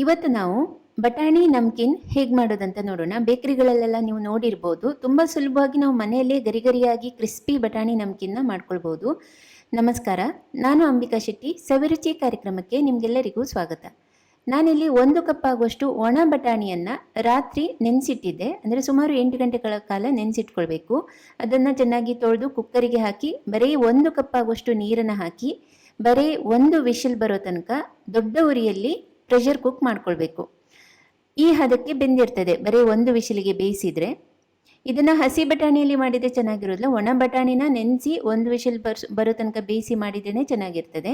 ಇವತ್ತು ನಾವು ಬಟಾಣಿ ನಮ್ಕೀನ್ ಹೇಗೆ ಮಾಡೋದಂತ ನೋಡೋಣ. ಬೇಕರಿಗಳಲ್ಲೆಲ್ಲ ನೀವು ನೋಡಿರ್ಬೋದು. ತುಂಬ ಸುಲಭವಾಗಿ ನಾವು ಮನೆಯಲ್ಲೇ ಗರಿಗರಿಯಾಗಿ ಕ್ರಿಸ್ಪಿ ಬಟಾಣಿ ನಮ್ಕೀನ್ನ ಮಾಡ್ಕೊಳ್ಬೋದು. ನಮಸ್ಕಾರ, ನಾನು ಅಂಬಿಕಾ ಶೆಟ್ಟಿ. ಸವಿರುಚಿ ಕಾರ್ಯಕ್ರಮಕ್ಕೆ ನಿಮಗೆಲ್ಲರಿಗೂ ಸ್ವಾಗತ. ನಾನಿಲ್ಲಿ 1 ಕಪ್ ಆಗುವಷ್ಟು ಒಣ ಬಟಾಣಿಯನ್ನು ರಾತ್ರಿ ನೆನೆಸಿಟ್ಟಿದ್ದೆ. ಅಂದರೆ ಸುಮಾರು 8 ಗಂಟೆಗಳ ಕಾಲ ನೆನೆಸಿಟ್ಕೊಳ್ಬೇಕು. ಅದನ್ನು ಚೆನ್ನಾಗಿ ತೊಳೆದು ಕುಕ್ಕರಿಗೆ ಹಾಕಿ ಬರೀ 1 ಕಪ್ ಆಗುವಷ್ಟು ನೀರನ್ನು ಹಾಕಿ ಬರೀ 1 ವಿಶಿಲ್ ಬರೋ ತನಕ ದೊಡ್ಡ ಉರಿಯಲ್ಲಿ ಪ್ರೆಷರ್ ಕುಕ್ ಮಾಡ್ಕೊಳ್ಬೇಕು. ಈ ಹದಕ್ಕೆ ಬೆಂದಿರ್ತದೆ ಬರೀ 1 ವಿಶಿಲಿಗೆ ಬೇಯಿಸಿದರೆ. ಇದನ್ನು ಹಸಿ ಬಟಾಣಿಯಲ್ಲಿ ಮಾಡಿದರೆ ಚೆನ್ನಾಗಿರೋದಿಲ್ಲ. ಒಣ ಬಟಾಣಿನ ನೆನೆಸಿ 1 ವಿಶಿಲ್ ಬರೋ ತನಕ ಬೇಯಿಸಿ ಮಾಡಿದ್ರೇ ಚೆನ್ನಾಗಿರ್ತದೆ.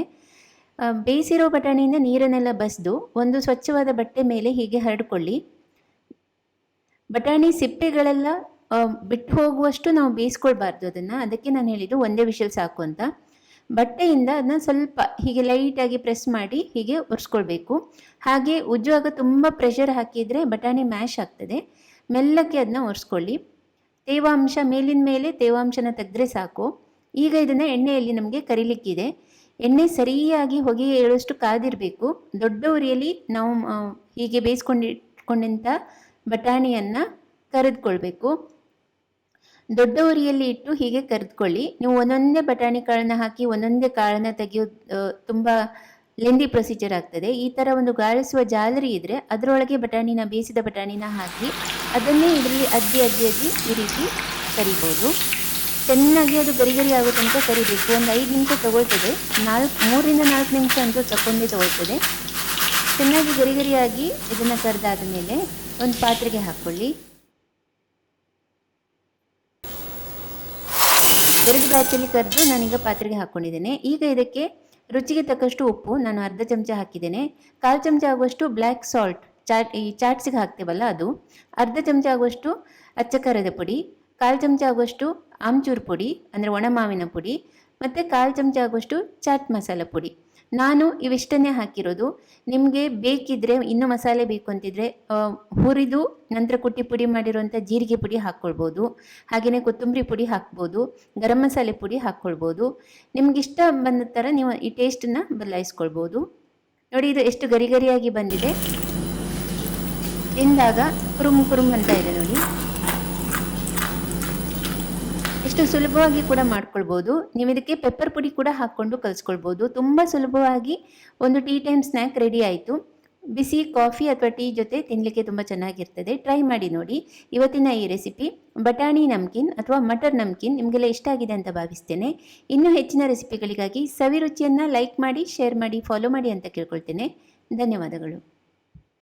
ಬೇಯಿಸಿರೋ ಬಟಾಣಿಯಿಂದ ನೀರನ್ನೆಲ್ಲ ಬಸಿದು ಒಂದು ಸ್ವಚ್ಛವಾದ ಬಟ್ಟೆ ಮೇಲೆ ಹೀಗೆ ಹರಡ್ಕೊಳ್ಳಿ. ಬಟಾಣಿ ಸಿಪ್ಪೆಗಳೆಲ್ಲ ಬಿಟ್ಟು ಹೋಗುವಷ್ಟು ನಾವು ಬೇಯಿಸ್ಕೊಳ್ಬಾರ್ದು ಅದಕ್ಕೆ ನಾನು ಹೇಳಿದ್ದು 1 ವಿಶಿಲ್ ಸಾಕು ಅಂತ. ಬಟ್ಟೆಯಿಂದ ಅದನ್ನ ಸ್ವಲ್ಪ ಹೀಗೆ ಲೈಟಾಗಿ ಪ್ರೆಸ್ ಮಾಡಿ ಹೀಗೆ ಒರೆಸ್ಕೊಳ್ಬೇಕು. ಹಾಗೆ ಉಜ್ಜುವಾಗ ತುಂಬ ಪ್ರೆಷರ್ ಹಾಕಿದರೆ ಬಟಾಣಿ ಮ್ಯಾಶ್ ಆಗ್ತದೆ. ಮೆಲ್ಲಕ್ಕೆ ಅದನ್ನ ಒರೆಸ್ಕೊಳ್ಳಿ. ತೇವಾಂಶ ಮೇಲಿನ ಮೇಲೆ ತೇವಾಂಶನ ತೆಗೆದ್ರೆ ಸಾಕು. ಈಗ ಇದನ್ನು ಎಣ್ಣೆಯಲ್ಲಿ ನಮಗೆ ಕರಿಲಿಕ್ಕಿದೆ. ಎಣ್ಣೆ ಸರಿಯಾಗಿ ಹೊಗೆ ಏಳುವಷ್ಟು ಕಾದಿರಬೇಕು. ದೊಡ್ಡ ಉರಿಯಲ್ಲಿ ನಾವು ಹೀಗೆ ಬೇಯಿಸ್ಕೊಂಡಿಟ್ಕೊಂಡಂಥ ಬಟಾಣಿಯನ್ನು ಕರೆದುಕೊಳ್ಬೇಕು. ದೊಡ್ಡ ಉರಿಯಲ್ಲಿ ಇಟ್ಟು ಹೀಗೆ ಕರೆದುಕೊಳ್ಳಿ. ನೀವು ಒಂದೊಂದೇ ಬಟಾಣಿ ಕಾಳನ್ನ ಹಾಕಿ ಒಂದೊಂದೇ ಕಾಳನ್ನ ತೆಗೆಯೋದು ತುಂಬ ಲೆಂದಿ ಪ್ರೊಸೀಜರ್ ಆಗ್ತದೆ. ಈ ಥರ ಒಂದು ಗಾಳಿಸುವ ಜಾಲರಿ ಇದ್ದರೆ ಅದರೊಳಗೆ ಬೇಯಿಸಿದ ಬಟಾಣಿನ ಹಾಕಿ ಅದನ್ನೇ ಇದರಲ್ಲಿ ಅದ್ದಿ ಈ ರೀತಿ ಕರಿಬೋದು. ಚೆನ್ನಾಗಿ ಅದು ಗರಿ ಆಗೋ ತನಕ ಕರಿಬೇಕು. ಒಂದು 5 ನಿಮಿಷ ತಗೊಳ್ತದೆ. 3 ರಿಂದ 4 ನಿಮಿಷ ಅಂತೂ ತಗೊಳ್ತದೆ. ಚೆನ್ನಾಗಿ ಗರಿಯಾಗಿ ಇದನ್ನು ಕರೆದಾದ ಮೇಲೆ ಒಂದು ಪಾತ್ರೆಗೆ ಹಾಕ್ಕೊಳ್ಳಿ. 2 ಬ್ಯಾಚಲ್ಲಿ ಕರೆದು ನಾನೀಗ ಪಾತ್ರೆಗೆ ಹಾಕ್ಕೊಂಡಿದ್ದೇನೆ. ಈಗ ಇದಕ್ಕೆ ರುಚಿಗೆ ತಕ್ಕಷ್ಟು ಉಪ್ಪು ನಾನು ಅರ್ಧ ಚಮಚ ಹಾಕಿದ್ದೇನೆ. 1/4 ಚಮಚ ಆಗುವಷ್ಟು ಬ್ಲ್ಯಾಕ್ ಸಾಲ್ಟ್, ಚಾಟ್ಸಿಗೆ ಹಾಕ್ತೇವಲ್ಲ ಅದು, ಅರ್ಧ ಚಮಚ ಆಗುವಷ್ಟು ಅಚ್ಚ ಖಾರದ ಪುಡಿ, 1/4 ಚಮಚ ಆಗುವಷ್ಟು ಆಮ್ಚೂರು ಪುಡಿ ಅಂದರೆ ಒಣ ಮಾವಿನ ಪುಡಿ, ಮತ್ತು 1/4 ಚಮಚ ಆಗುವಷ್ಟು ಚಾಟ್ ಮಸಾಲ ಪುಡಿ. ನಾನು ಇವಿಷ್ಟನ್ನೇ ಹಾಕಿರೋದು. ನಿಮಗೆ ಬೇಕಿದ್ದರೆ ಇನ್ನೂ ಮಸಾಲೆ ಬೇಕು ಅಂತಿದ್ರೆ ಹುರಿದು ನಂತರ ಕುಟ್ಟಿ ಪುಡಿ ಮಾಡಿರುವಂಥ ಜೀರಿಗೆ ಪುಡಿ ಹಾಕ್ಕೊಳ್ಬೋದು. ಹಾಗೆಯೇ ಕೊತ್ತಂಬರಿ ಪುಡಿ ಹಾಕ್ಬೋದು, ಗರಂ ಮಸಾಲೆ ಪುಡಿ ಹಾಕ್ಕೊಳ್ಬೋದು. ನಿಮಗಿಷ್ಟ ಬಂದ ಥರ ನೀವು ಈ ಟೇಸ್ಟನ್ನು ಬದಲಾಯಿಸ್ಕೊಳ್ಬೋದು. ನೋಡಿ, ಇದು ಎಷ್ಟು ಗರಿಯಾಗಿ ಬಂದಿದೆ. ತಿಂದಾಗ ಕುರುಮ್ ಅಂತ ಇದೆ ನೋಡಿ. ಎಷ್ಟು ಸುಲಭವಾಗಿ ಕೂಡ ಮಾಡ್ಕೊಳ್ಬೋದು. ನೀವು ಇದಕ್ಕೆ ಪೆಪ್ಪರ್ ಪುಡಿ ಕೂಡ ಹಾಕ್ಕೊಂಡು ಕಲಿಸ್ಕೊಳ್ಬೋದು. ತುಂಬ ಸುಲಭವಾಗಿ ಒಂದು ಟೀ ಟೈಮ್ ಸ್ನ್ಯಾಕ್ ರೆಡಿ ಆಯಿತು. ಬಿಸಿ ಕಾಫಿ ಅಥವಾ ಟೀ ಜೊತೆ ತಿನ್ನಲಿಕ್ಕೆ ತುಂಬ ಚೆನ್ನಾಗಿರ್ತದೆ. ಟ್ರೈ ಮಾಡಿ ನೋಡಿ. ಇವತ್ತಿನ ಈ ರೆಸಿಪಿ ಬಟಾಣಿ ನಮ್ಕೀನ್ ಅಥವಾ ಮಟರ್ ನಮ್ಕೀನ್ ನಿಮಗೆಲ್ಲ ಇಷ್ಟ ಆಗಿದೆ ಅಂತ ಭಾವಿಸ್ತೇನೆ. ಇನ್ನೂ ಹೆಚ್ಚಿನ ರೆಸಿಪಿಗಳಿಗಾಗಿ ಸವಿರುಚಿಯನ್ನು ಲೈಕ್ ಮಾಡಿ, ಶೇರ್ ಮಾಡಿ, ಫಾಲೋ ಮಾಡಿ ಅಂತ ಕೇಳ್ಕೊಳ್ತೇನೆ. ಧನ್ಯವಾದಗಳು.